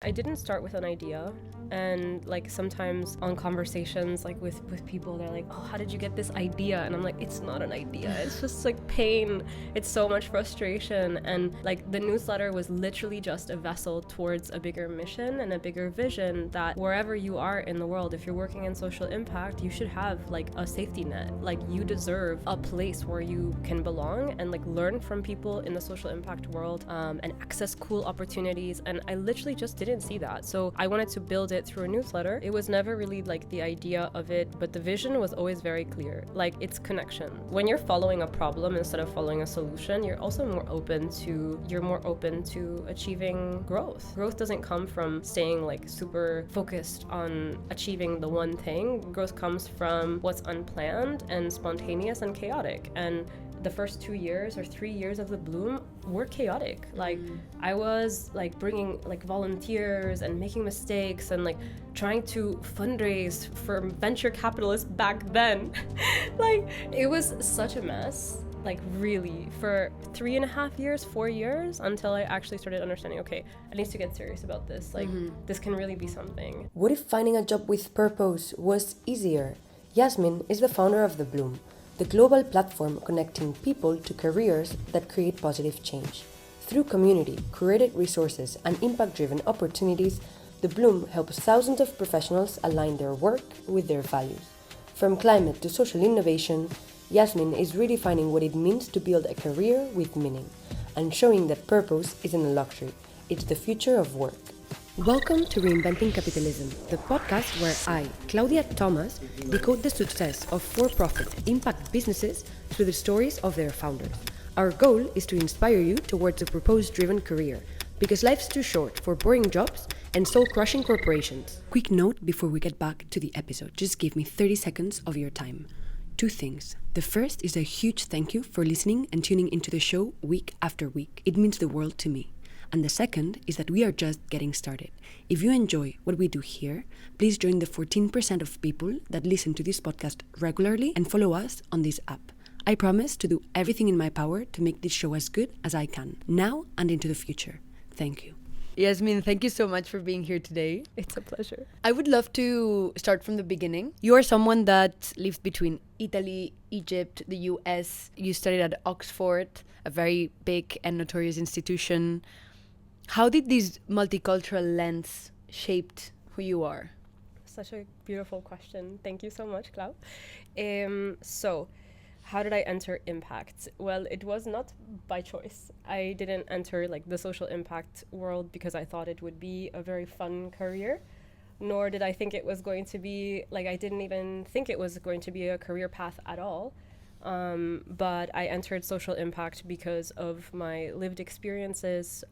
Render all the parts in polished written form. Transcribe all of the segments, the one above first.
I didn't start with an idea, and like sometimes on conversations like with people, they're like, oh, how did you get this idea? And I'm like, it's not an idea, it's just like pain, it's so much frustration. And like the newsletter was literally just a vessel towards a bigger mission and a bigger vision, that wherever you are in the world, if you're working in social impact, you should have like a safety net. Like you deserve a place where you can belong and like learn from people in the social impact world, and access cool opportunities. And I literally just didn't see that, so I wanted to build it through a newsletter. It was never really like the idea of it, but the vision was always very clear. Like it's connection. When you're following a problem instead of following a solution, you're more open to achieving growth. Growth doesn't come from staying like super focused on achieving the one thing. Growth comes from what's unplanned and spontaneous and chaotic. And the first 2 years or 3 years of the Bloom were chaotic. Like I was like bringing like volunteers and making mistakes and like trying to fundraise for venture capitalists back then. Like it was such a mess, like really, for 3.5 years, 4 years, until I actually started understanding, okay, I need to get serious about this. Like this can really be something. What if finding a job with purpose was easier? Jasmine is the founder of The Bloom, the global platform connecting people to careers that create positive change. Through community, curated resources, and impact-driven opportunities, The Bloom helps thousands of professionals align their work with their values. From climate to social innovation, Jasmine is redefining what it means to build a career with meaning, and showing that purpose isn't a luxury, it's the future of work. Welcome to Reinventing Capitalism, the podcast where I, Claudia Thomas, decode the success of for-profit impact businesses through the stories of their founders. Our goal is to inspire you towards a purpose-driven career, because life's too short for boring jobs and soul-crushing corporations. Quick note before we get back to the episode, just give me 30 seconds of your time. 2 things. The first is a huge thank you for listening and tuning into the show week after week. It means the world to me. And the second is that we are just getting started. If you enjoy what we do here, please join the 14% of people that listen to this podcast regularly and follow us on this app. I promise to do everything in my power to make this show as good as I can, now and into the future. Thank you. Jasmine, thank you so much for being here today. It's a pleasure. I would love to start from the beginning. You are someone that lives between Italy, Egypt, the US. You studied at Oxford, a very big and notorious institution. How did this multicultural lens shaped who you are? Such a beautiful question. Thank you so much, Clau. So, how did I enter impact? Well, it was not by choice. I didn't enter like the social impact world because I thought it would be a very fun career, nor did I think it was going to be, like I didn't even think it was going to be a career path at all. But I entered social impact because of my lived experiences.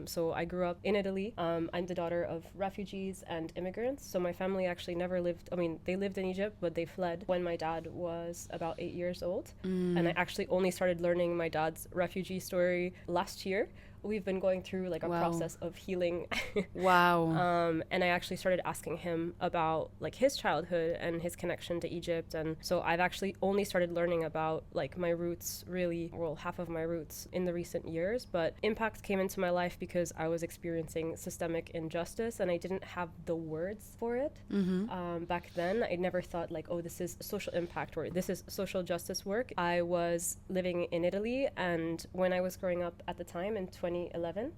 So I grew up in Italy. I'm the daughter of refugees and immigrants. So my family actually never lived, they lived in Egypt, but they fled when my dad was about 8 years old. And I actually only started learning my dad's refugee story last year. We've been going through like a process of healing. And I actually started asking him about like his childhood and his connection to Egypt. And so I've actually only started learning about like my roots, really, well, half of my roots in the recent years. But impact came into my life because I was experiencing systemic injustice and I didn't have the words for it. Back then, I never thought like, oh, this is social impact or this is social justice work. I was living in Italy, and when I was growing up at the time in 2011,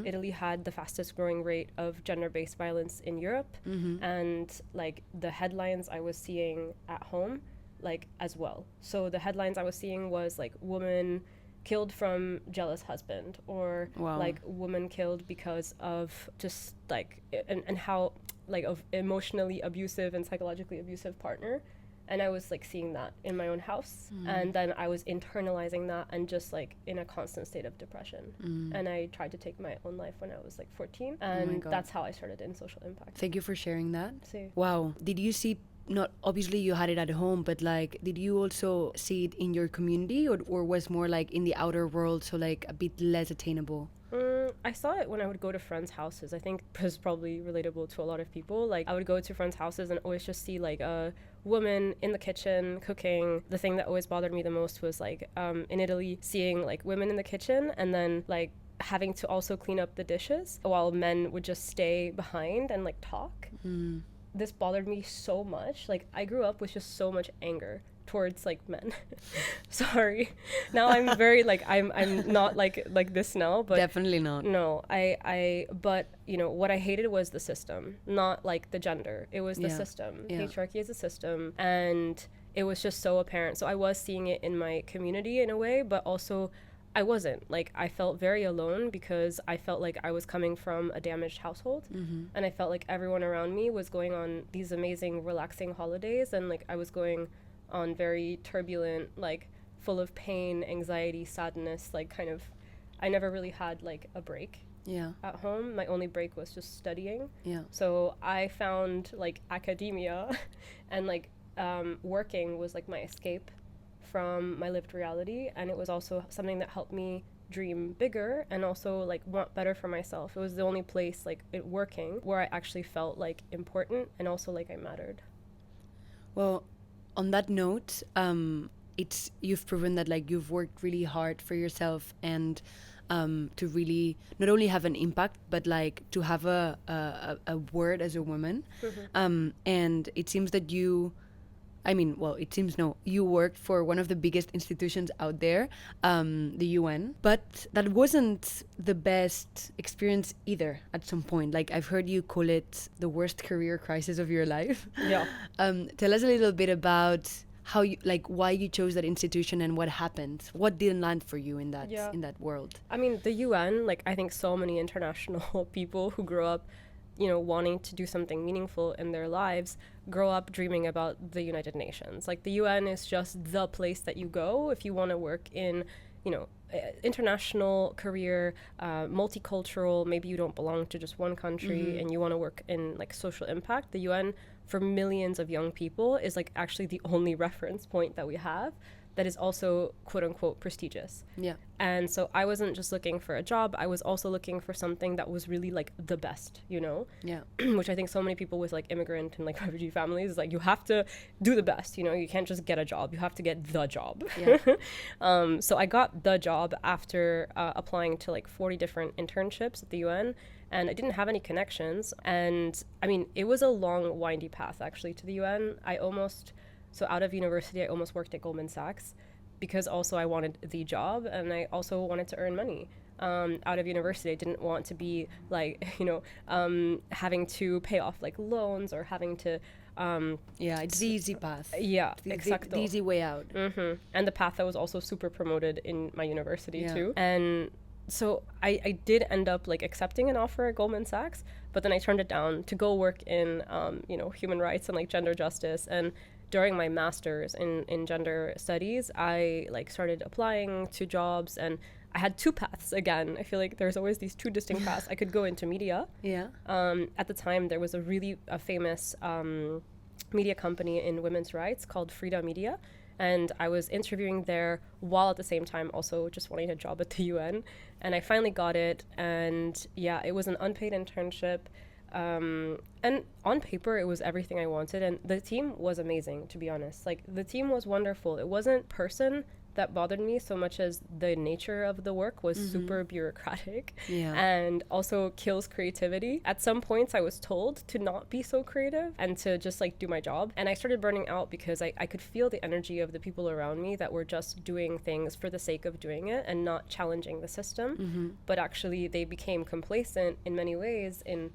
Italy had the fastest growing rate of gender-based violence in Europe, and like the headlines I was seeing at home, like as well. So the headlines I was seeing was like woman killed from jealous husband, or like woman killed because of just like and how like of emotionally abusive and psychologically abusive partner. And I was like seeing that in my own house. And then I was internalizing that and just like in a constant state of depression. And I tried to take my own life when I was like 14. And that's how I started in social impact. Thank you for sharing that. See. Wow. Did you see, not obviously you had it at home, but like, did you also see it in your community, or was more like in the outer world, so like a bit less attainable? I saw it when I would go to friends' houses. I think this is probably relatable to a lot of people. Like I would go to friends' houses and always just see like a woman in the kitchen cooking. The thing that always bothered me the most was like in Italy seeing like women in the kitchen and then like having to also clean up the dishes while men would just stay behind and like talk. This bothered me so much. Like, I grew up with just so much anger towards like men. Sorry. Now I'm very like I'm not like this now, but definitely not. No, but you know, what I hated was the system, not like the gender. It was the system. Patriarchy is a system, and it was just so apparent. So I was seeing it in my community in a way, but also I wasn't. Like, I felt very alone because I felt like I was coming from a damaged household, and I felt like everyone around me was going on these amazing relaxing holidays, and like I was going on very turbulent, like full of pain, anxiety, sadness, like kind of, I never really had like a break at home. My only break was just studying. So I found like academia and like working was like my escape from my lived reality, and it was also something that helped me dream bigger and also like want better for myself. It was the only place, like working, where I actually felt like important and also like I mattered. Well, on that note, you've proven that like you've worked really hard for yourself and to really not only have an impact, but like to have a word as a woman. And it seems that you worked for one of the biggest institutions out there, the UN. But that wasn't the best experience either at some point. Like, I've heard you call it the worst career crisis of your life. Yeah. Tell us a little bit about how you, like, why you chose that institution and what happened. What didn't land for you in that world? I mean, the UN, like, I think so many international people who grow up, you know, wanting to do something meaningful in their lives, grow up dreaming about the United Nations. Like, the UN is just the place that you go if you want to work in, you know, international career, multicultural, maybe you don't belong to just one country and you want to work in like social impact. The UN, for millions of young people, is like actually the only reference point that we have that is also quote unquote prestigious. Yeah. And so I wasn't just looking for a job, I was also looking for something that was really like the best, you know? Yeah. Which I think so many people with like immigrant and like refugee families, like, you have to do the best, you know? You can't just get a job, you have to get the job. Yeah. So I got the job after applying to like 40 different internships at the UN, and I didn't have any connections. And I mean, it was a long, windy path actually to the UN. So out of university, I almost worked at Goldman Sachs because also I wanted the job and I also wanted to earn money. Out of university, I didn't want to be like, you know, having to pay off like loans or having to... it's the easy path. Yeah, exactly. The easy way out. And the path that was also super promoted in my university too. And so I did end up like accepting an offer at Goldman Sachs, but then I turned it down to go work in, you know, human rights and like gender justice. And during my master's in gender studies, I like started applying to jobs, and I had two paths again. I feel like there's always these two distinct paths. I could go into media. Yeah. At the time, there was a really famous media company in women's rights called Frida Media, and I was interviewing there while at the same time also just wanting a job at the UN. And I finally got it, and yeah, it was an unpaid internship. And on paper, it was everything I wanted. And the team was amazing, to be honest. Like, the team was wonderful. It wasn't person that bothered me so much as the nature of the work was super bureaucratic and also kills creativity. At some points, I was told to not be so creative and to just like do my job. And I started burning out because I could feel the energy of the people around me that were just doing things for the sake of doing it and not challenging the system. But actually, they became complacent in many ways in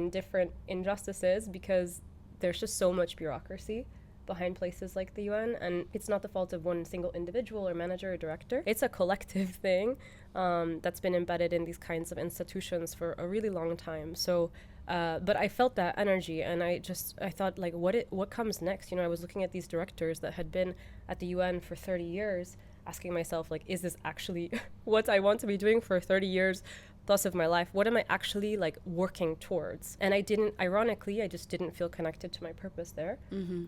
different injustices because there's just so much bureaucracy behind places like the UN, and it's not the fault of one single individual or manager or director. It's a collective thing that's been embedded in these kinds of institutions for a really long time. So but I felt that energy, and I thought, like, what comes next? You know, I was looking at these directors that had been at the UN for 30 years, asking myself, like, is this actually what I want to be doing for 30 years plus of my life? What am I actually like working towards? And I just didn't feel connected to my purpose there.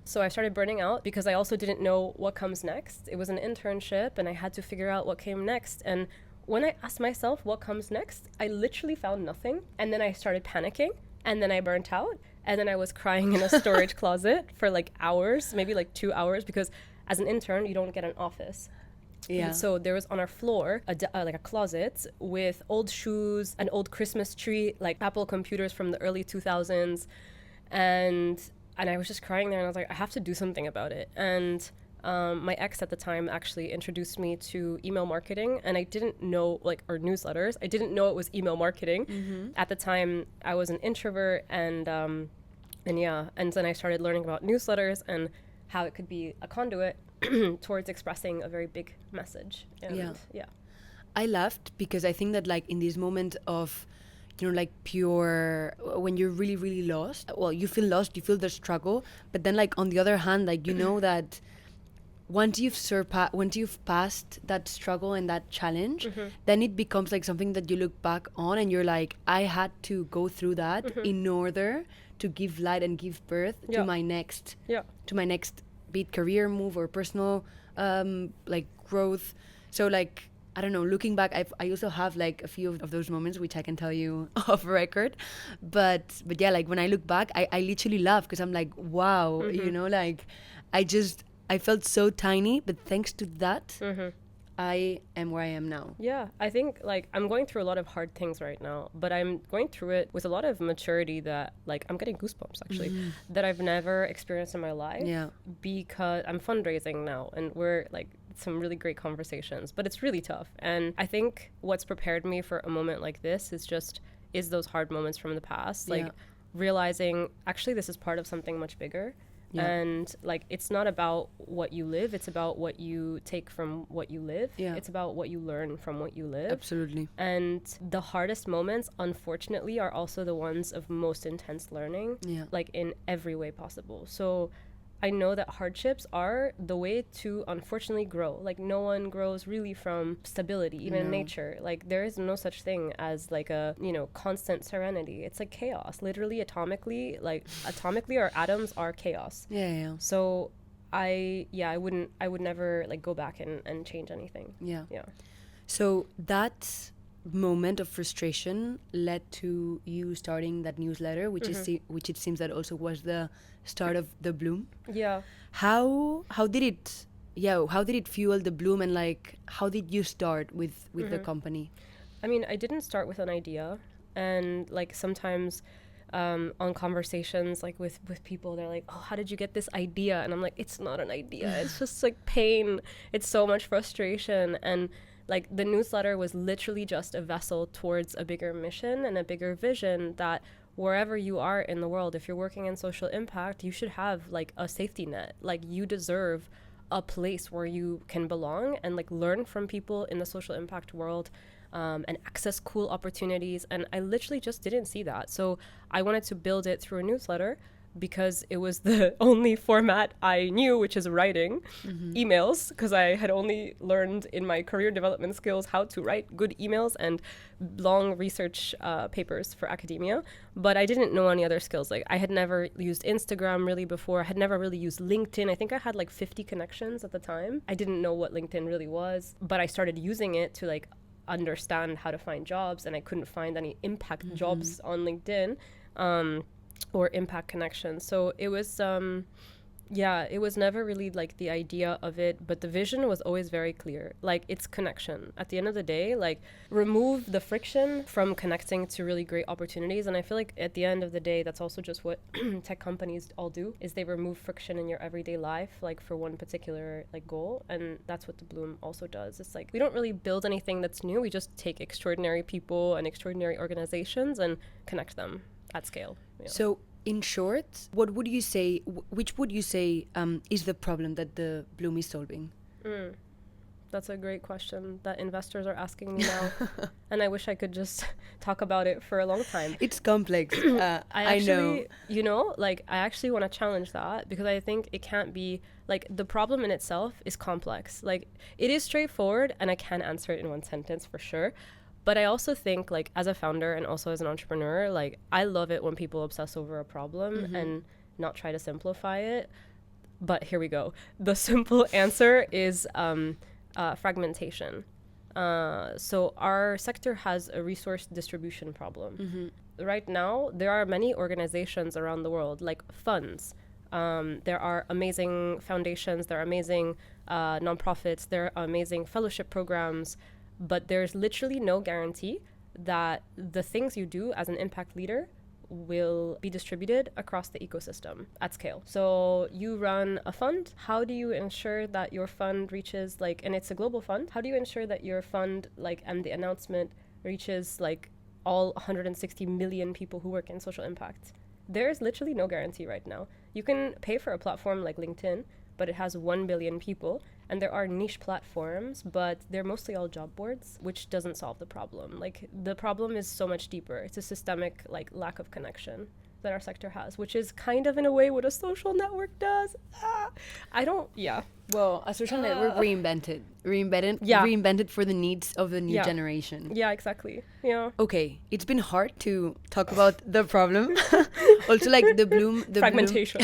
So I started burning out because I also didn't know what comes next. It was an internship and I had to figure out what came next. And when I asked myself what comes next, I literally found nothing. And then I started panicking, and then I burnt out, and then I was crying in a storage closet for like hours, maybe like 2 hours, because as an intern, you don't get an office. Yeah. So there was on our floor like a closet with old shoes, an old Christmas tree, like Apple computers from the early 2000s, and I was just crying there, and I was like, I have to do something about it. And my ex at the time actually introduced me to email marketing, and I didn't know, like, or newsletters. I didn't know it was email marketing. At the time, I was an introvert, and then I started learning about newsletters and how it could be a conduit towards expressing a very big message. And I laughed because I think that, like, in this moment of, like, pure, when you're really, really lost, well, you feel lost, you feel the struggle, but then, like, on the other hand, like, that once you've passed that struggle and that challenge, then it becomes like something that you look back on and you're like, I had to go through that in order to give light and give birth to my next be it career move or personal like growth. So, like, I don't know, looking back, I also have like a few of those moments which I can tell you off record, but yeah, like when I look back, I literally laugh because I'm like, wow, like I felt so tiny, but thanks to that, I am where I am now. Yeah, I think, like, I'm going through a lot of hard things right now, but I'm going through it with a lot of maturity that, like, I'm getting goosebumps, actually, that I've never experienced in my life. Yeah. Because I'm fundraising now, and we're, like, some really great conversations, but it's really tough. And I think what's prepared me for a moment like this is those hard moments from the past, like, realizing, actually, this is part of something much bigger. Yeah. And, like, it's not about what you live, it's about what you take from what you live. Yeah. It's about what you learn from what you live. Absolutely. And the hardest moments, unfortunately, are also the ones of most intense learning, like, in every way possible. So I know that hardships are the way to, unfortunately, grow. Like, no one grows really from stability, even in nature. Like, there is no such thing as, like, a, constant serenity. It's like chaos. Literally, atomically, our atoms are chaos. Yeah. So I would never, like, go back and change anything. Yeah. So that moment of frustration led to you starting that newsletter, which which it seems that also was the start of the bloom. Yeah. How did it fuel the bloom, and, like, how did you start with the company? I mean, I didn't start with an idea, and, like, sometimes on conversations, like, with people, they're like, oh, how did you get this idea? And I'm like, it's not an idea, it's just, like, pain. It's so much frustration. And, like, the newsletter was literally just a vessel towards a bigger mission and a bigger vision that wherever you are in the world, if you're working in social impact, you should have, like, a safety net. Like, you deserve a place where you can belong and, like, learn from people in the social impact world, and access cool opportunities. And I literally just didn't see that. So I wanted to build it through a newsletter because it was the only format I knew, which is writing emails, because I had only learned in my career development skills how to write good emails and long research papers for academia. But I didn't know any other skills. Like, I had never used Instagram really before. I had never really used LinkedIn. I think I had like 50 connections at the time. I didn't know what LinkedIn really was, but I started using it to, like, understand how to find jobs, and I couldn't find any impact jobs on LinkedIn. Or impact connections. So it was, it was never really, like, the idea of it, but the vision was always very clear. Like, it's connection. At the end of the day, like, remove the friction from connecting to really great opportunities. And I feel like at the end of the day, that's also just what tech companies all do, is they remove friction in your everyday life, like, for one particular, like, goal. And that's what the Bloom also does. It's like, we don't really build anything that's new. We just take extraordinary people and extraordinary organizations and connect them at scale. So, in short, which would you say is the problem that the Bloom is solving? That's a great question that investors are asking me now. And I wish I could just talk about it for a long time. It's complex. I know. Like, I actually want to challenge that, because I think it can't be, like, the problem in itself is complex. Like, it is straightforward, and I can answer it in one sentence for sure. But I also think, like, as a founder and also as an entrepreneur, like, I love it when people obsess over a problem and not try to simplify it. But here we go. The simple answer is fragmentation. So our sector has a resource distribution problem. Right now, there are many organizations around the world, like funds. There are amazing foundations, there are amazing nonprofits, there are amazing fellowship programs, but there's literally no guarantee that the things you do as an impact leader will be distributed across the ecosystem at scale. So you run a fund. How do you ensure that your fund reaches and it's a global fund. How do you ensure that your fund and the announcement reaches all 160 million people who work in social impact? There's literally no guarantee right now. You can pay for a platform like LinkedIn, but it has 1 billion people. And there are niche platforms, but they're mostly all job boards, which doesn't solve the problem. The problem is so much deeper. It's a systemic lack of connection that our sector has, which is kind of in a way what a social network does. Well, a social network reinvented for the needs of the new generation. Yeah, exactly. Yeah. Okay, it's been hard to talk about the problem. Also, the Bloom, fragmentation.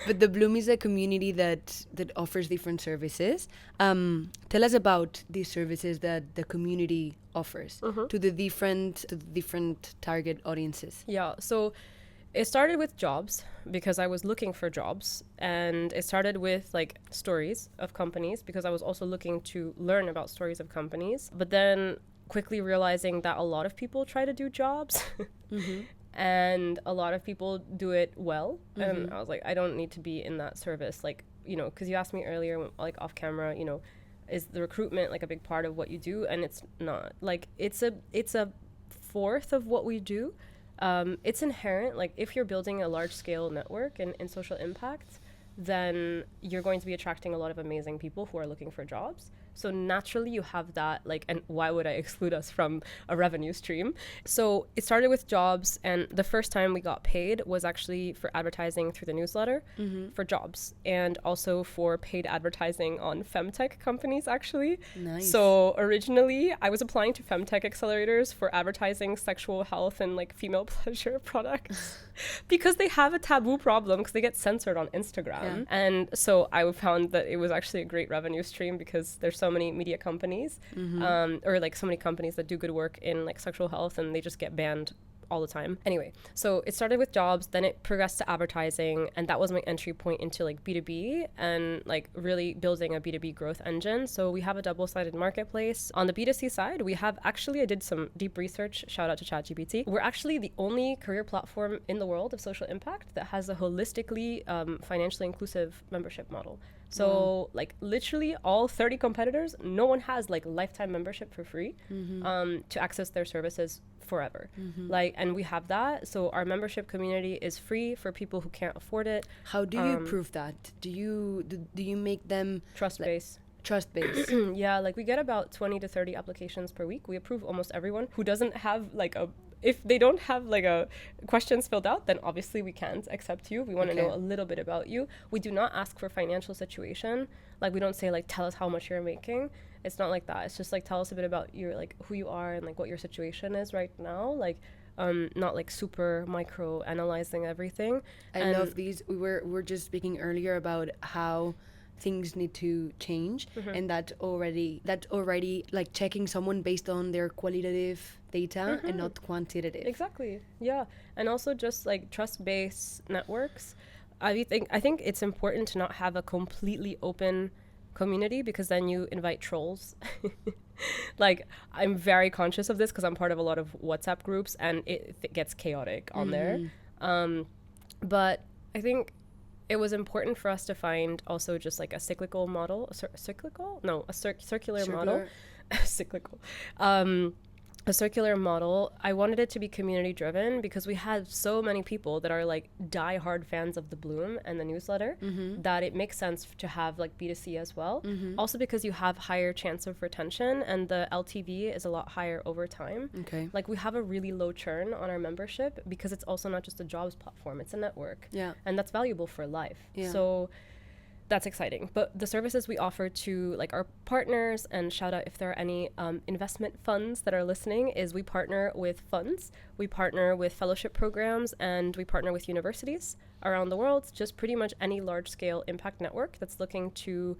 But the Bloom is a community that offers different services. Tell us about these services that the community offers to the different target audiences. Yeah. So it started with jobs because I was looking for jobs, and it started with stories of companies because I was also looking to learn about stories of companies, but then quickly realizing that a lot of people try to do jobs and a lot of people do it well. And I was I don't need to be in that service, because you asked me earlier off camera, is the recruitment a big part of what you do? And it's not. It's a fourth of what we do. It's inherent. If you're building a large scale network in social impact, then you're going to be attracting a lot of amazing people who are looking for jobs. So naturally you have that, and why would I exclude us from a revenue stream? So it started with jobs, and the first time we got paid was actually for advertising through the newsletter for jobs, and also for paid advertising on femtech companies, actually. Nice. So originally I was applying to femtech accelerators for advertising sexual health and female pleasure products because they have a taboo problem because they get censored on Instagram. Yeah. And so I found that it was actually a great revenue stream because there's so many media companies or so many companies that do good work in sexual health, and they just get banned all the time. Anyway, so it started with jobs, then it progressed to advertising, and that was my entry point into B2B and really building a B2B growth engine. So we have a double-sided marketplace. On the B2C side, we have I did some deep research, shout out to ChatGPT. We're actually the only career platform in the world of social impact that has a holistically financially inclusive membership model. So literally all 30 competitors, no one has lifetime membership for free to access their services forever. And we have that. So our membership community is free for people who can't afford it. How do you prove that? Do you make them trust-based? Trust-based. Yeah, we get about 20 to 30 applications per week. We approve almost everyone who doesn't have if they don't have a questions filled out, then obviously we can't accept you. We want to know a little bit about you. We do not ask for financial situation. We don't say tell us how much you're making. It's not like that. It's just tell us a bit about your who you are and what your situation is right now. Not super micro analyzing everything. I love these. We were just speaking earlier about how things need to change, and that already checking someone based on their qualitative data and not quantitative. Exactly. Yeah. And also just trust-based networks. I think it's important to not have a completely open community because then you invite trolls. I'm very conscious of this because I'm part of a lot of WhatsApp groups, and it gets chaotic on there. But I think it was important for us to find also just a cyclical model, circular model, cyclical, a circular model. I wanted it to be community driven because we had so many people that are die-hard fans of the Bloom and the newsletter that it makes sense to have B2C as well. Also because you have higher chance of retention and the LTV is a lot higher over time. Okay. We have a really low churn on our membership because it's also not just a jobs platform, it's a network. Yeah. And that's valuable for life. Yeah. So that's exciting. But the services we offer to our partners, and shout out if there are any investment funds that are listening, is we partner with funds, we partner with fellowship programs, and we partner with universities around the world, just pretty much any large scale impact network that's looking to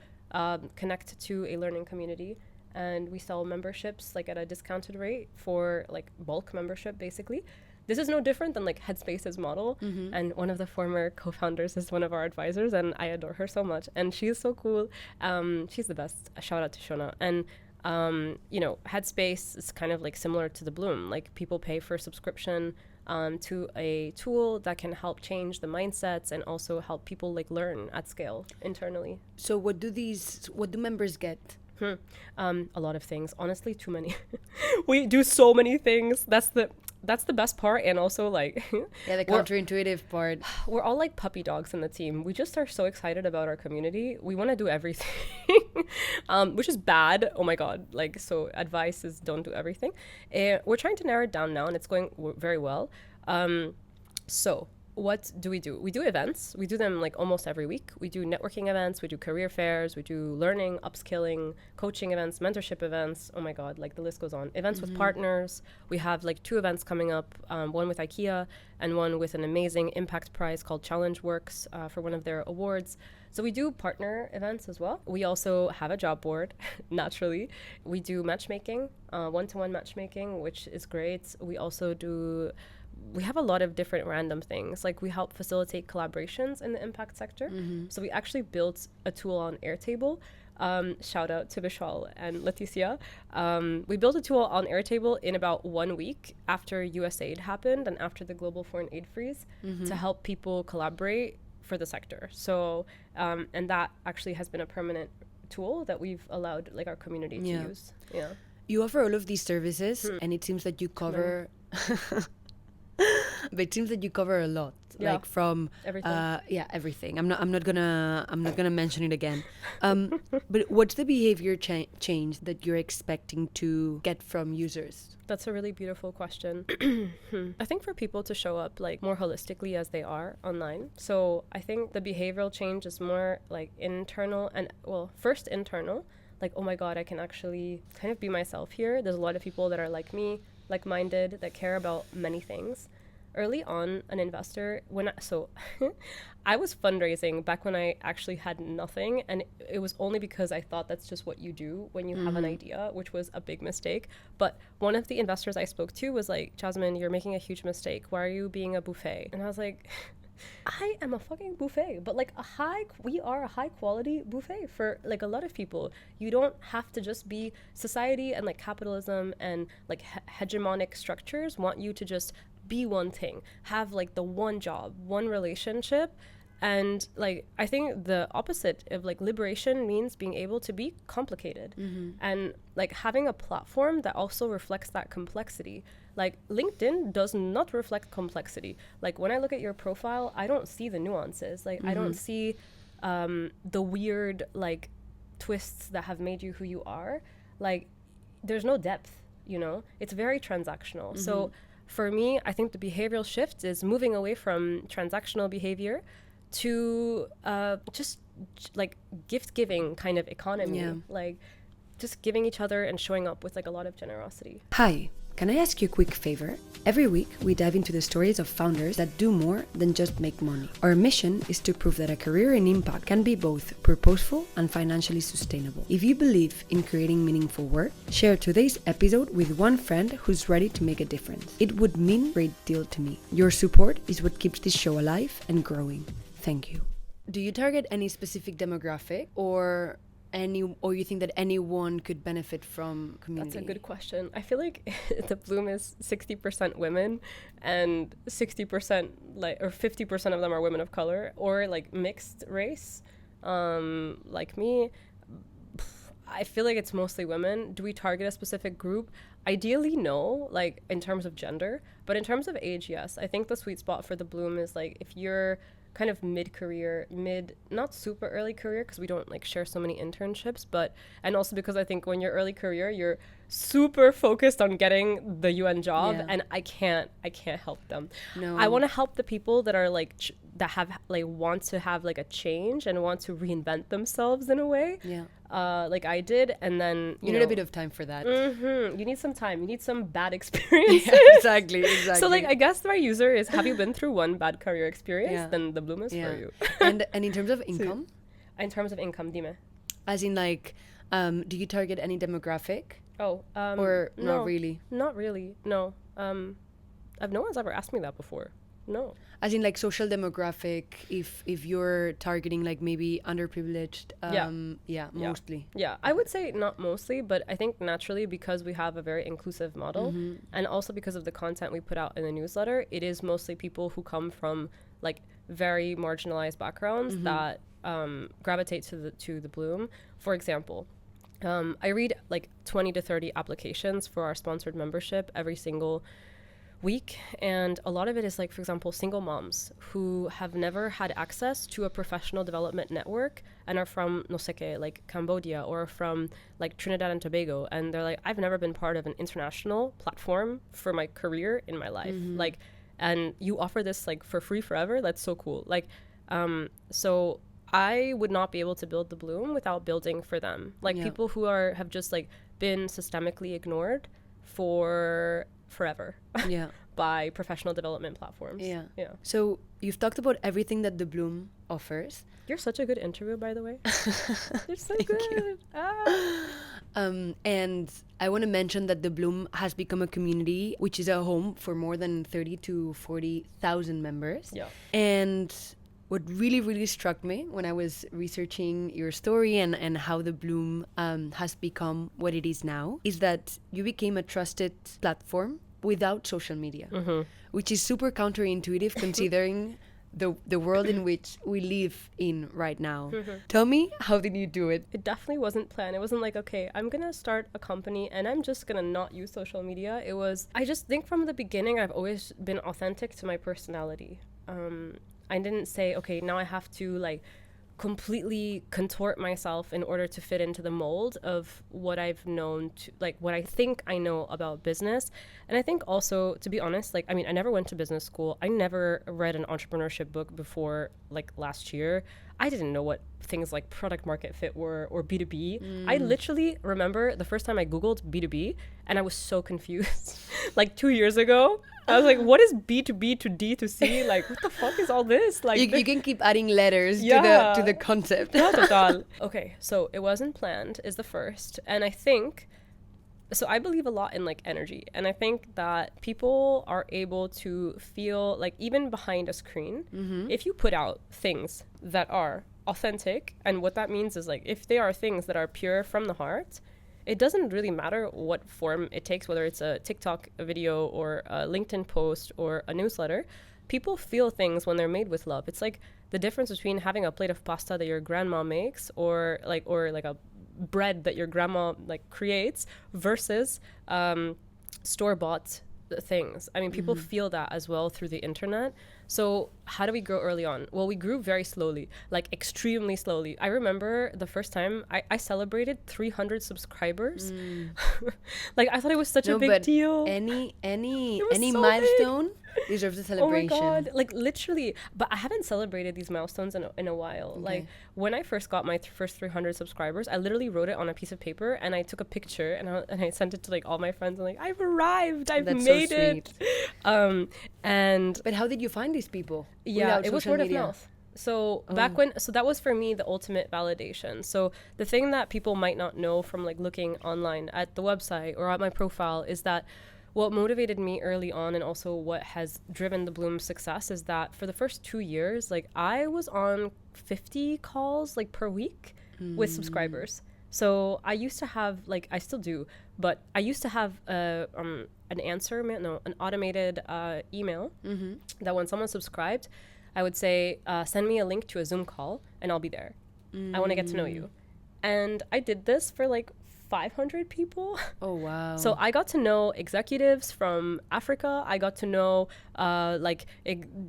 connect to a learning community. And we sell memberships at a discounted rate for bulk membership basically. this is no different than like Headspace's model. And one of the former co-founders is one of our advisors, and I adore her so much. And she is so cool. She's the best. A shout out to Shona. And you know, Headspace is kind of like similar to the Bloom. Like people pay for subscription to a tool that can help change the mindsets and also help people like learn at scale internally. So what do members get? A lot of things. Honestly, too many. We do so many things. That's the best part. And also like Yeah, the counterintuitive part. We're all like puppy dogs in the team. We just are so excited about our community. We want to do everything, which is bad. Oh my God. Like, so advice is don't do everything. We're trying to narrow it down now, and it's going very well. So what do? We do events. We do them like almost every week. We do networking events. We do career fairs. We do learning, upskilling, coaching events, mentorship events. Oh my God, like the list goes on. Events with partners. We have like 2 events coming up, one with IKEA and one with an amazing impact prize called Challenge Works for one of their awards. So we do partner events as well. We also have a job board, naturally. We do matchmaking, one-to-one matchmaking, which is great. We have a lot of different random things. Like we help facilitate collaborations in the impact sector. So we actually built a tool on Airtable. Shout out to Vishal and Leticia. We built a tool on Airtable in about 1 week after USAID happened and after the global foreign aid freeze to help people collaborate for the sector. So, and that actually has been a permanent tool that we've allowed like our community to use. Yeah. You offer all of these services and it seems that you cover... But it seems that you cover a lot, like from everything. Everything. I'm not gonna mention it again. But what's the behavior change that you're expecting to get from users? That's a really beautiful question. I think for people to show up like more holistically as they are online. So I think the behavioral change is more like internal and first internal. Like, oh my God, I can actually kind of be myself here. There's a lot of people that are like me, like-minded, that care about many things. Early on, an investor, I was fundraising back when I actually had nothing, and it was only because I thought that's just what you do when you have an idea, which was a big mistake. But one of the investors I spoke to was like, Jasmine, you're making a huge mistake. Why are you being a buffet? And I was like, I am a fucking buffet, but like we are a high quality buffet for like a lot of people. You don't have to just be society and like capitalism and like hegemonic structures want you to just be one thing, have like the one job, one relationship. And like, I think the opposite of like liberation means being able to be complicated and like having a platform that also reflects that complexity. Like LinkedIn does not reflect complexity. Like when I look at your profile, I don't see the nuances. Like I don't see the weird like twists that have made you who you are. Like there's no depth, you know? It's very transactional. So for me, I think the behavioral shift is moving away from transactional behavior to just like gift giving kind of economy, like just giving each other and showing up with like a lot of generosity. Hi, can I ask you a quick favor? Every week we dive into the stories of founders that do more than just make money. Our mission is to prove that a career in impact can be both purposeful and financially sustainable. If you believe in creating meaningful work, share today's episode with one friend who's ready to make a difference. It would mean a great deal to me. Your support is what keeps this show alive and growing. Thank you. Do you target any specific demographic or you think that anyone could benefit from community? That's a good question. I feel like the Bloom is 60% women and 60% or 50% of them are women of color or like mixed race, like me. I feel like it's mostly women. Do we target a specific group? Ideally, no, like in terms of gender, but in terms of age, yes. I think the sweet spot for the Bloom is like if you're kind of mid-career, not super early career, because we don't like share so many internships, and also because I think when you're early career, you're super focused on getting the UN job, and I can't help them. No. I want to help the people that are like that have like want to have like a change and want to reinvent themselves in a way. Yeah. Like I did, and then you need a bit of time for that. You need some time. You need some bad experiences. Yeah, exactly. So like, I guess my user is: have you been through one bad career experience? Yeah. Then the Bloom is for you. and in terms of income, in terms of income, dime. As in like, do you target any demographic? Or not really? Not really. No. no one's ever asked me that before. No. As in like social demographic, if you're targeting like maybe underprivileged, mostly. Yeah, I would say not mostly, but I think naturally because we have a very inclusive model, and also because of the content we put out in the newsletter, it is mostly people who come from like very marginalized backgrounds that gravitate to the Bloom. For example, I read like 20 to 30 applications for our sponsored membership every single week, and a lot of it is like, for example, single moms who have never had access to a professional development network and are from Noseke, like Cambodia, or from like Trinidad and Tobago, and they're like, I've never been part of an international platform for my career in my life, like, and you offer this like for free forever. That's so cool. Like, so I would not be able to build the Bloom without building for them, like people who have just like been systemically ignored for forever by professional development platforms. So you've talked about everything that the Bloom offers. You're such a good interview, by the way. You're so Thank good. you. And I want to mention that the Bloom has become a community which is a home for more than 30 to 40,000 members. And what really, really struck me when I was researching your story and how the Bloom has become what it is now is that you became a trusted platform without social media, which is super counterintuitive considering the world in which we live in right now. Tell me, how did you do it? It definitely wasn't planned. It wasn't like, okay, I'm going to start a company and I'm just going to not use social media. It was, I just think from the beginning, I've always been authentic to my personality. I didn't say, okay, now I have to like completely contort myself in order to fit into the mold of what I've known to, like what I think I know about business. And I think also, to be honest, like, I mean, I never went to business school. I never read an entrepreneurship book before like last year. I didn't know what things like product market fit were or B2B. I literally remember the first time I Googled B2B and I was so confused. Like 2 years ago, I was like, what is B2B to D to C? Like, what the fuck is all this? Like, you can keep adding letters to the concept. Okay, so it wasn't planned is the first. And I think, so I believe a lot in like energy. And I think that people are able to feel like even behind a screen, if you put out things that are authentic, and what that means is like, if they are things that are pure from the heart, it doesn't really matter what form it takes, whether it's a TikTok video or a LinkedIn post or a newsletter. People feel things when they're made with love. It's like the difference between having a plate of pasta that your grandma makes or like a bread that your grandma like creates versus store-bought things. I mean, people feel that as well through the internet. So how do we grow early on? Well, we grew very slowly, like extremely slowly. I remember the first time I celebrated 300 subscribers. Like I thought it was such a big deal. Any so milestone deserves a celebration. Oh my God, like literally. But I haven't celebrated these milestones in a while. Okay. Like when I first got my first 300 subscribers, I literally wrote it on a piece of paper and I took a picture and I sent it to like all my friends and like, I've arrived, I've made it. But how did you find these people? Yeah, it was word of mouth. So back when, so that was for me the ultimate validation. So the thing that people might not know from like looking online at the website or at my profile is that what motivated me early on and also what has driven the Bloom's success is that for the first 2 years, like I was on 50 calls like per week with subscribers. So I used to have, like, I still do, but I used to have an automated email that when someone subscribed, I would say, send me a link to a Zoom call and I'll be there. I want to get to know you. And I did this for like 500 people. Oh, wow. So I got to know executives from Africa. I got to know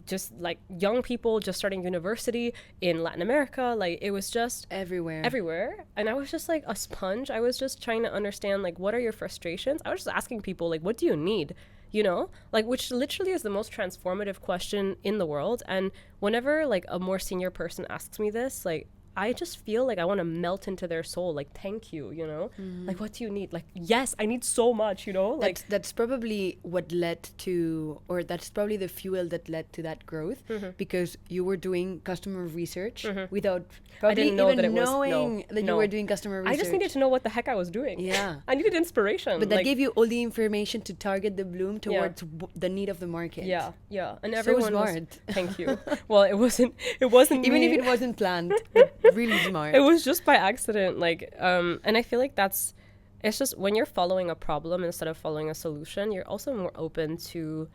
just like young people just starting university in Latin America. Like it was just everywhere. And I was just like a sponge. I was just trying to understand like, what are your frustrations? I was just asking people like, what do you need? You know, like, which literally is the most transformative question in the world. And whenever like a more senior person asks me this, like, I just feel like I want to melt into their soul. Like, thank you, you know? Like, what do you need? Like, yes, I need so much, you know? Like, That's probably what led to, or that's probably the fuel that led to that growth, because you were doing customer research without probably didn't know even that it was- knowing that you no. were doing customer research. I just needed to know what the heck I was doing. Yeah. I needed inspiration. But that like, gave you all the information to target the bloom towards the need of the market. yeah, yeah. And So everyone was, smart. thank you. Well, it wasn't Even me. if it wasn't planned, but really smart. It was just by accident. Like, and I feel like it's just when you're following a problem instead of following a solution, you're also more open to,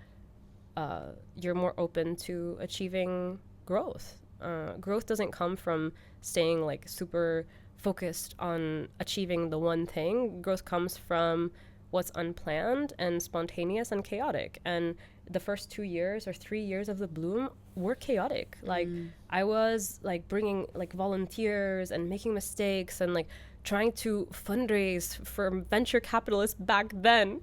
achieving growth. Growth doesn't come from staying like super focused on achieving the one thing. Growth comes from what's unplanned and spontaneous and chaotic. And the first 2 years or 3 years of the bloom were chaotic. Like, I was like bringing like volunteers and making mistakes and like trying to fundraise for venture capitalists back then.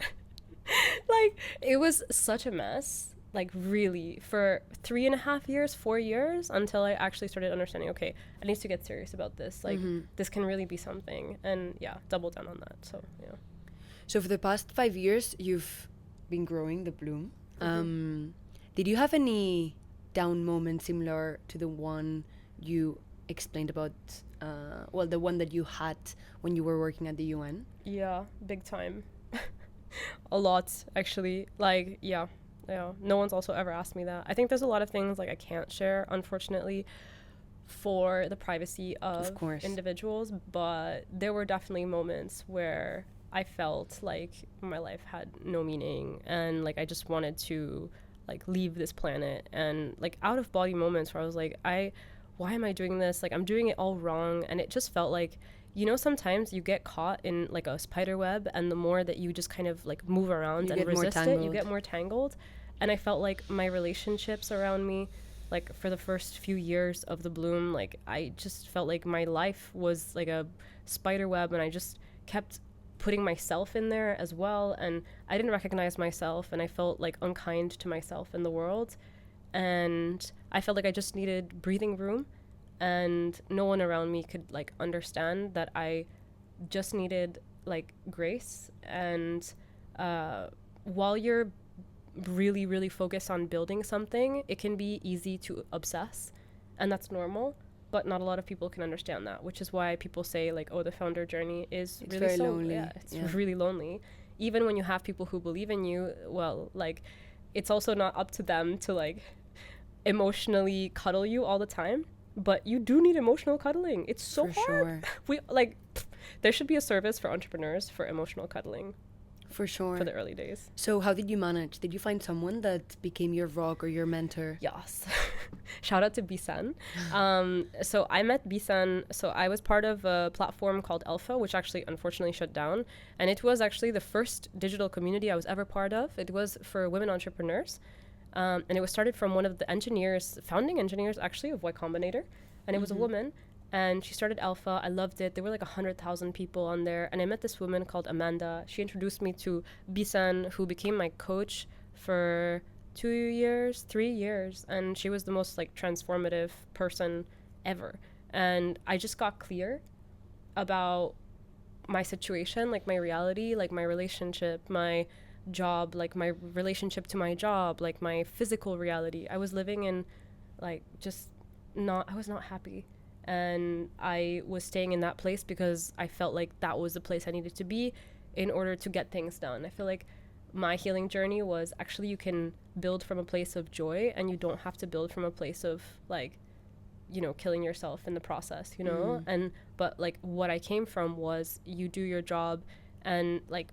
Like, it was such a mess. Like, really, for 3.5 years, 4 years, until I actually started understanding, okay, I need to get serious about this. Like, this can really be something. And yeah, double down on that. So, yeah. So for the past 5 years, you've been growing the bloom. Did you have any down moment similar to the one you explained about, the one that you had when you were working at the UN? Yeah, big time. A lot, actually. Like, yeah. No one's also ever asked me that. I think there's a lot of things like I can't share, unfortunately, for the privacy of course. individuals. But there were definitely moments where I felt like my life had no meaning and like I just wanted to like leave this planet, and like out of body moments where I was like, why am I doing this? Like, I'm doing it all wrong. And it just felt like, you know, sometimes you get caught in like a spider web, and the more that you just kind of like move around and resist it, you get more tangled. And I felt like my relationships around me, like for the first few years of the bloom, like I just felt like my life was like a spider web, and I just kept putting myself in there as well, and I didn't recognize myself, and I felt like unkind to myself and the world, and I felt like I just needed breathing room, and no one around me could like understand that I just needed like grace. And while you're really, really focused on building something, it can be easy to obsess, and that's normal. But not a lot of people can understand that, which is why people say like, oh, the founder journey is It's really very lonely. Yeah, it's really lonely. Even when you have people who believe in you, well, like, it's also not up to them to like emotionally cuddle you all the time. But you do need emotional cuddling. It's so For hard. sure. There should be a service for entrepreneurs for emotional cuddling For sure. for the early days. So how did you manage? Did you find someone that became your rock or your mentor? Yes. Shout out to Bisan. So I met Bisan. So I was part of a platform called Alpha, which actually unfortunately shut down. And it was actually the first digital community I was ever part of. It was for women entrepreneurs. And it was started from one of the founding engineers actually of Y Combinator. And it was a woman. And she started Alpha. I loved it. There were like 100,000 people on there. And I met this woman called Amanda. She introduced me to Bisan, who became my coach for 3 years. And she was the most like transformative person ever. And I just got clear about my situation, like my reality, like my relationship, my job, like my relationship to my job, like my physical reality. I was living in like I was not happy. And I was staying in that place because I felt like that was the place I needed to be in order to get things done. I feel like my healing journey was actually you can build from a place of joy, and you don't have to build from a place of like, you know, killing yourself in the process, you know? But like what I came from was you do your job, and like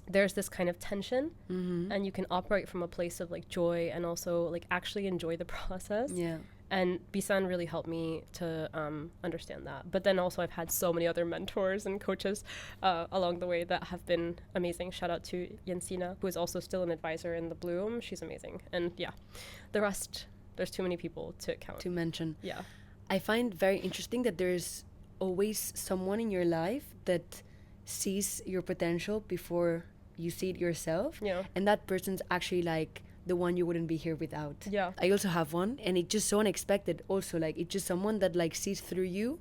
there's this kind of tension, and you can operate from a place of like joy and also like actually enjoy the process. Yeah. And Bisan really helped me to understand that. But then also I've had so many other mentors and coaches along the way that have been amazing. Shout out to Jensina, who is also still an advisor in the Bloom. She's amazing. And yeah, the rest, there's too many people to count. To mention. Yeah. I find very interesting that there's always someone in your life that sees your potential before you see it yourself. Yeah. And that person's actually like the one you wouldn't be here without. Yeah. I also have one, and it's just so unexpected also. Like, it's just someone that like sees through you,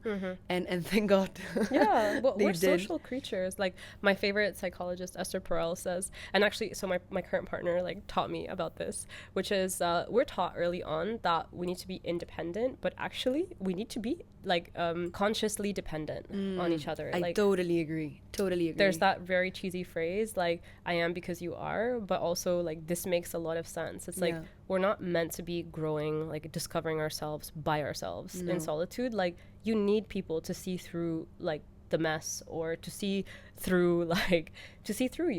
and thank God. Yeah, well, They we're did. social creatures. Like, my favorite psychologist, Esther Perel, says, and actually, so my current partner like taught me about this, which is we're taught early on that we need to be independent, but actually we need to be like consciously dependent on each other. I like, totally agree. there's that very cheesy phrase like, I am because you are, but also like this makes a lot of sense. It's like, Yeah. we're not meant to be growing, like discovering ourselves by ourselves in solitude. Like, you need people to see through like the mess, or to see through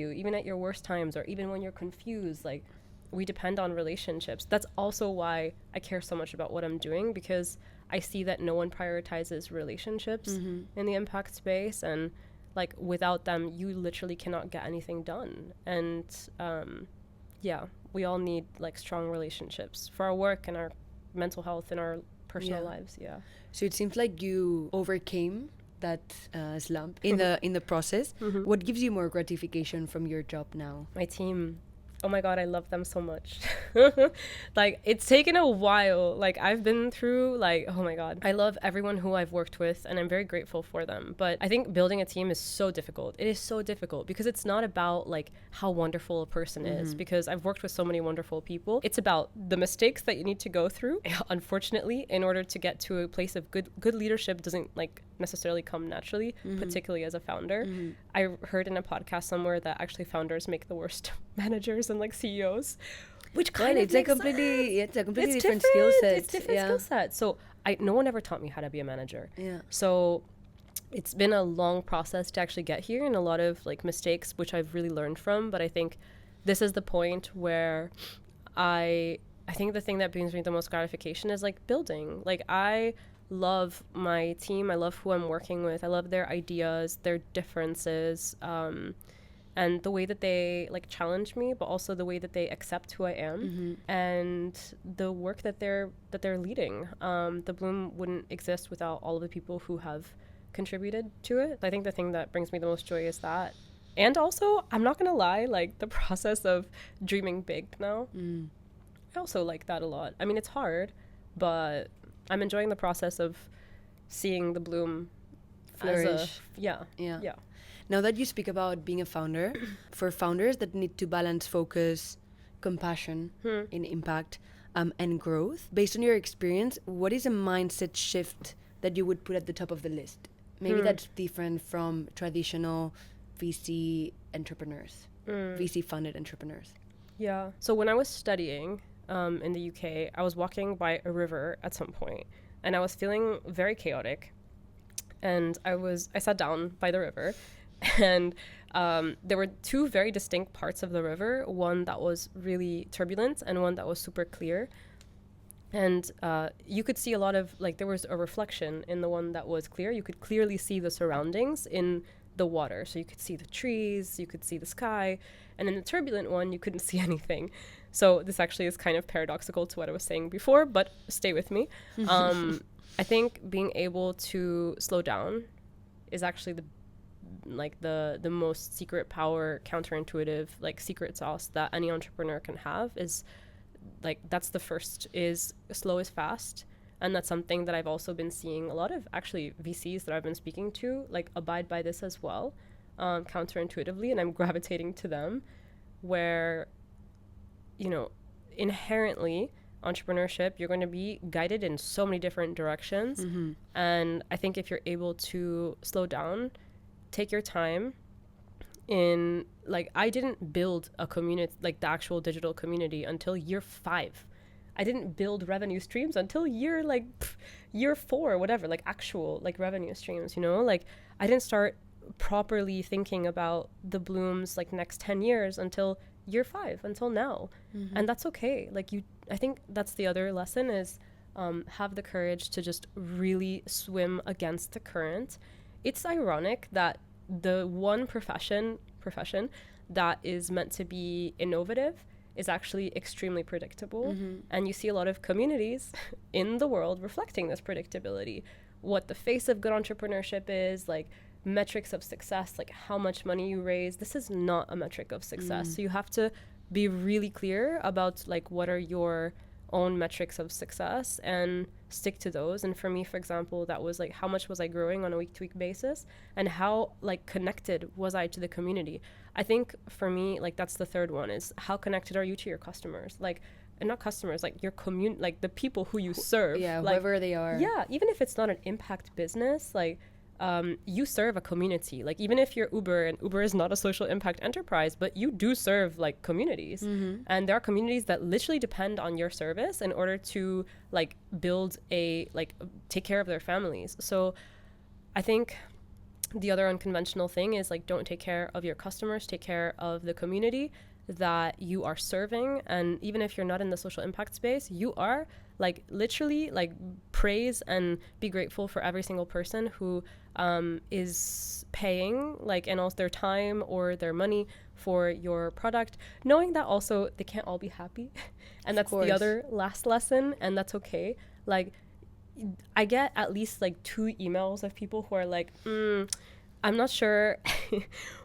you even at your worst times, or even when you're confused. Like, we depend on relationships. That's also why I care so much about what I'm doing, because I see that no one prioritizes relationships in the impact space, and like without them you literally cannot get anything done. And yeah, we all need like strong relationships for our work and our mental health and our personal lives. Yeah. So it seems like you overcame that slump in the process. What gives you more gratification from your job now? My team. Oh my God, I love them so much. Like, it's taken a while. Like, I've been through, like, oh my God. I love everyone who I've worked with, and I'm very grateful for them. But I think building a team is so difficult. It is so difficult because it's not about, like, how wonderful a person is, because I've worked with so many wonderful people. It's about the mistakes that you need to go through, unfortunately, in order to get to a place of good leadership doesn't, like, necessarily come naturally, particularly as a founder. I heard in a podcast somewhere that actually founders make the worst managers and like CEOs, which kind of it's a completely different skill set. It's different skill set. So no one ever taught me how to be a manager. Yeah. So it's been a long process to actually get here, and a lot of like mistakes which I've really learned from. But I think this is the point where I think the thing that brings me the most gratification is like building. Like, I love my team. I love who I'm working with. I love their ideas, their differences, and the way that they like challenge me, but also the way that they accept who I am, and the work that they're leading. The Bloom wouldn't exist without all of the people who have contributed to it. I think the thing that brings me the most joy is that. And also, I'm not gonna lie, like the process of dreaming big now, I also like that a lot. I mean, it's hard, but I'm enjoying the process of seeing the Bloom flourish. Yeah. Now that you speak about being a founder, for founders that need to balance focus, compassion in impact, and growth, based on your experience, what is a mindset shift that you would put at the top of the list? Maybe that's different from traditional VC entrepreneurs, VC-funded entrepreneurs. Yeah. So when I was studying in the UK, I was walking by a river at some point, and I was feeling very chaotic. And I sat down by the river, and there were two very distinct parts of the river, one that was really turbulent and one that was super clear. And you could see a lot of, like, there was a reflection in the one that was clear. You could clearly see the surroundings in the water. So you could see the trees, you could see the sky. And in the turbulent one, you couldn't see anything. So this actually is kind of paradoxical to what I was saying before, but stay with me. I think being able to slow down is actually the most secret power, counterintuitive, like secret sauce that any entrepreneur can have. Is like, that's the first, is slow is fast. And that's something that I've also been seeing a lot of actually VCs that I've been speaking to, like, abide by this as well, counterintuitively, and I'm gravitating to them, where, you know, inherently entrepreneurship, you're going to be guided in so many different directions. And I think if you're able to slow down, take your time in, like, I didn't build a community, like the actual digital community, until year 5. I didn't build revenue streams until year 4, whatever, like actual like revenue streams, you know, like I didn't start properly thinking about the Bloom's like next 10 years until year 5, until now. And that's okay. Like, I think that's the other lesson is have the courage to just really swim against the current. It's ironic that the one profession that is meant to be innovative is actually extremely predictable. And you see a lot of communities in the world reflecting this predictability. What the face of good entrepreneurship is, like metrics of success, like how much money you raise. This is not a metric of success. So you have to be really clear about like what are your own metrics of success and stick to those. And for me, for example, that was like how much was I growing on a week-to-week basis, and how like connected was I to the community. I think for me, like that's the third one, is how connected are you to your customers, like, and not customers, like your community, like the people who you serve. Yeah, like, whoever they are. yeah, even if it's not an impact business, like you serve a community. Like even if you're Uber, and Uber is not a social impact enterprise, but you do serve like communities. And there are communities that literally depend on your service in order to like build a, like take care of their families. So I think the other unconventional thing is like, don't take care of your customers, take care of the community that you are serving. And even if you're not in the social impact space, you are like literally like praise and be grateful for every single person who is paying like, and also their time or their money for your product, knowing that also they can't all be happy. And that's the other last lesson, and that's okay. Like I get at least like 2 emails of people who are like, I'm not sure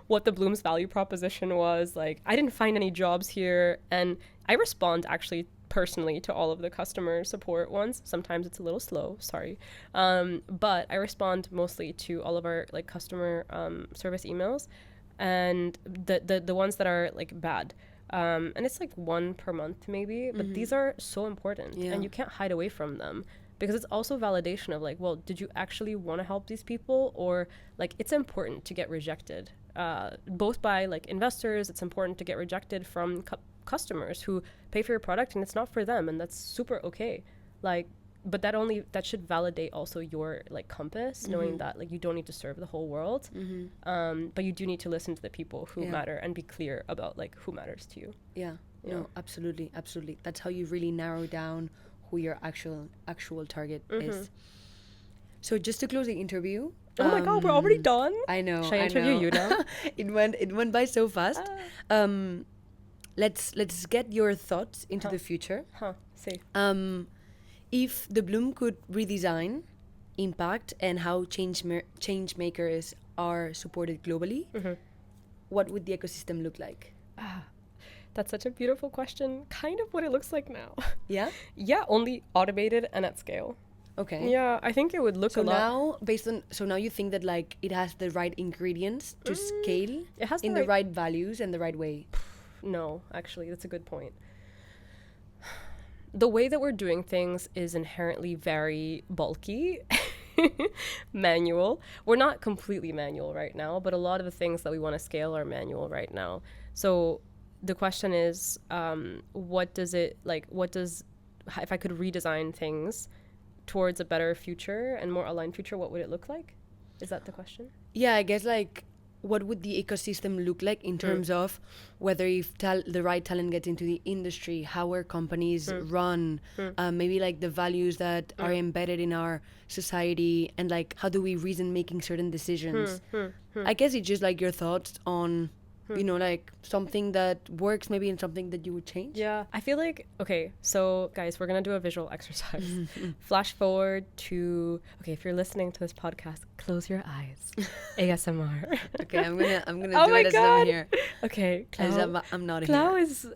what the Bloom's value proposition was. Like, I didn't find any jobs here. And I respond actually personally to all of the customer support ones. Sometimes it's a little slow, sorry. But I respond mostly to all of our like customer service emails, and the ones that are like bad. And it's like 1 per month maybe, but these are so important, and you can't hide away from them. Because it's also validation of like, well, did you actually want to help these people? Or like, it's important to get rejected, both by like investors. It's important to get rejected from customers who pay for your product and it's not for them. And that's super okay. Like, but that should validate also your like compass, knowing that like you don't need to serve the whole world. But you do need to listen to the people who matter and be clear about like who matters to you. Yeah. No, absolutely. Absolutely. That's how you really narrow down who your actual target is. So just to close the interview. Oh my God, we're already done. I know. Should I interview you now? It went by so fast. Let's get your thoughts into the future. See. If the Bloom could redesign impact and how change makers are supported globally, what would the ecosystem look like? That's such a beautiful question. Kind of what it looks like now. Yeah? Yeah, only automated and at scale. Okay. Yeah, I think it would look a lot. So now you think that like it has the right ingredients to scale? It has the right values and the right way? No, actually, that's a good point. The way that we're doing things is inherently very bulky, manual. We're not completely manual right now, but a lot of the things that we want to scale are manual right now. So the question is, if I could redesign things towards a better future and more aligned future, what would it look like? Is that the question? Yeah, I guess like, what would the ecosystem look like in terms of whether if the right talent gets into the industry, how our companies run, maybe like the values that are embedded in our society, and like how do we reason making certain decisions? I guess it's just like your thoughts on, you know, like something that works maybe and something that you would change. Yeah, I feel like, okay, so guys, we're gonna do a visual exercise. Flash forward to, okay, if you're listening to this podcast, close your eyes. ASMR. Okay, I'm gonna do it as I'm here. Okay, Clau, I'm not Clau here. is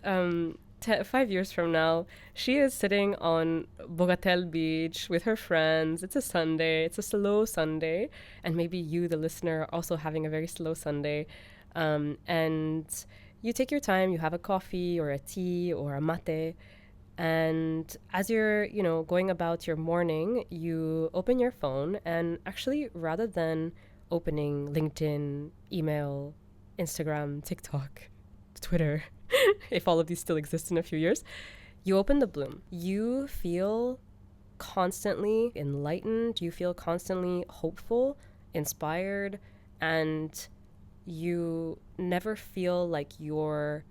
5 years from now, she is sitting on Bogatel Beach with her friends. It's a Sunday, it's a slow Sunday, and maybe you, the listener, are also having a very slow Sunday. And you take your time, you have a coffee or a tea or a mate, and as you're, you know, going about your morning, you open your phone, and actually, rather than opening LinkedIn, email, Instagram, TikTok, Twitter, if all of these still exist in a few years, you open the Bloom. You feel constantly enlightened, you feel constantly hopeful, inspired, and you never feel like your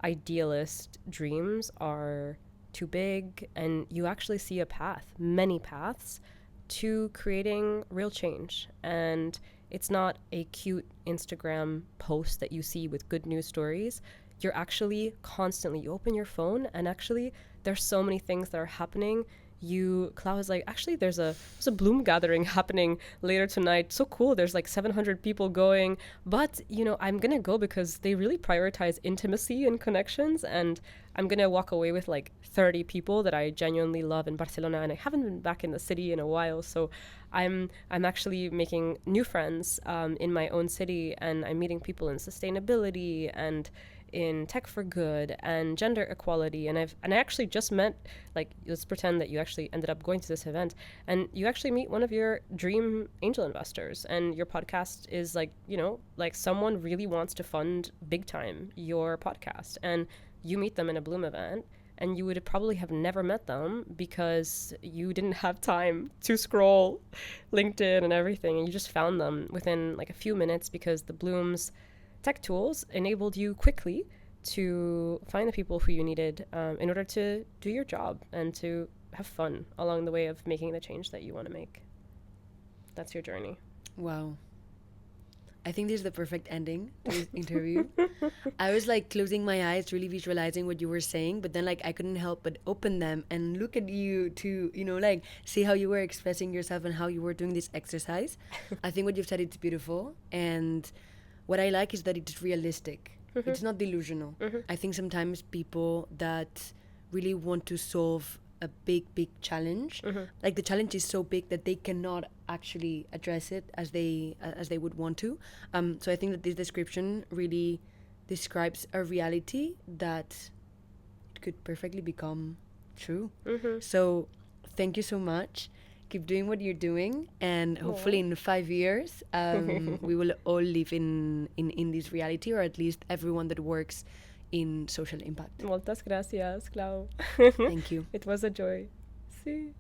idealist dreams are too big, and you actually see a path, many paths, to creating real change. And it's not a cute Instagram post that you see with good news stories. You're actually constantly, you open your phone, and actually there's so many things that are happening Clau was like, actually, there's a Bloom gathering happening later tonight. So cool. There's like 700 people going. But, I'm going to go because they really prioritize intimacy and connections. And I'm going to walk away with like 30 people that I genuinely love in Barcelona. And I haven't been back in the city in a while. So I'm actually making new friends in my own city. And I'm meeting people in sustainability and in tech for good and gender equality, and I actually just met, like, let's pretend that you actually ended up going to this event and you actually meet one of your dream angel investors, and your podcast is like, like someone really wants to fund big time your podcast, and you meet them in a Bloom event, and you would probably have never met them because you didn't have time to scroll LinkedIn and everything, and you just found them within like a few minutes because the Bloom's tech tools enabled you quickly to find the people who you needed in order to do your job and to have fun along the way of making the change that you want to make. That's your journey. Wow. I think this is the perfect ending to this interview. I was like closing my eyes, really visualizing what you were saying, but then like I couldn't help but open them and look at you to, like see how you were expressing yourself and how you were doing this exercise. I think what you've said, it's beautiful, and what I like is that it's realistic. Mm-hmm. It's not delusional. Mm-hmm. I think sometimes people that really want to solve a big challenge, mm-hmm. like the challenge is so big that they cannot actually address it as they would want to. So I think that this description really describes a reality that could perfectly become true. Mm-hmm. So thank you so much. Keep doing what you're doing, and hopefully in 5 years we will all live in this reality, or at least everyone that works in social impact. Muchas gracias, Clau. Thank you. It was a joy. Sí.